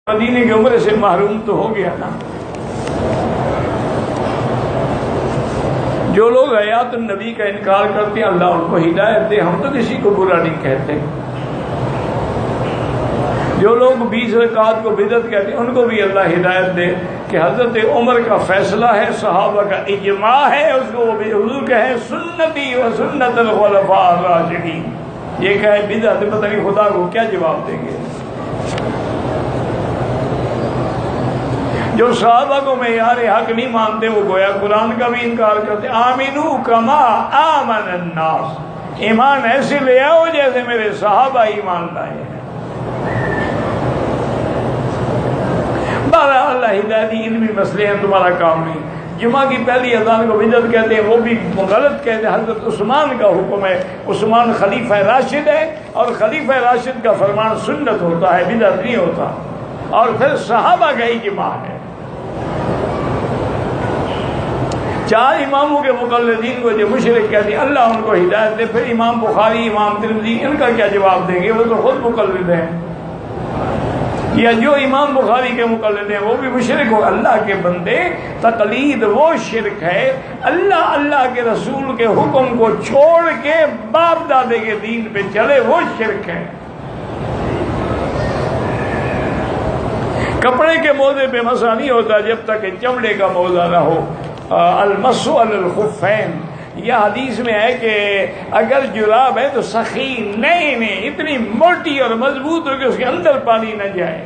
مدینے کے عمرے سے محروم تو ہو گیا نا۔ جو لوگ حیات النبی کا انکار کرتے ہیں اللہ ان کو ہدایت دے، ہم تو کسی کو برا نہیں کہتے۔ جو لوگ 20 رکعت کو بدعت کہتے ہیں ان کو بھی اللہ ہدایت دے کہ حضرت عمر کا فیصلہ ہے، صحابہ کا اجماع ہے، اس کو وہ بھی حضور کہیں سنتی و سنت الخلفاء الراشدین، یہ کہے بدعت، پتہ نہیں خدا کو کیا جواب دیں گے۔ جو صحابہ کو معیار حق نہیں مانتے وہ گویا قرآن کا بھی انکار کرتے۔ آمنو کما آمن الناس، ایمان ایسے لے آؤ جیسے میرے صحابہ ایمان لائے ہیں۔ بارہ اللہ ہدایتی علمی مسئلے ہیں، تمہارا کام نہیں۔ جمعہ کی پہلی اذان کو بدعت کہتے ہیں، وہ بھی غلط کہتے ہیں۔ حضرت عثمان کا حکم ہے، عثمان خلیفہ راشد ہے اور خلیفہ راشد کا فرمان سنت ہوتا ہے، بدعت نہیں ہوتا۔ اور پھر صحابہ کا اجماع ہے۔ 4 اماموں کے مقلدین کو جو مشرک کہتے ہیں اللہ ان کو ہدایت دے، پھر امام بخاری، امام ترمذی، ان کا کیا جواب دیں گے؟ وہ تو خود مقلد ہیں۔ یا جو امام بخاری کے مقلد ہیں وہ بھی مشرک ہو۔ اللہ کے بندے، تقلید وہ شرک ہے، اللہ کے رسول کے حکم کو چھوڑ کے باپ دادے کے دین پہ چلے، وہ شرک ہے۔ کپڑے کے موزے پہ مسح نہیں ہوتا جب تک کہ چمڑے کا موزہ نہ ہو۔ المسح علی الخفین، یہ حدیث میں ہے کہ اگر جراب ہے تو سخی نئے اتنی موٹی اور مضبوط ہو کہ اس کے اندر پانی نہ جائے۔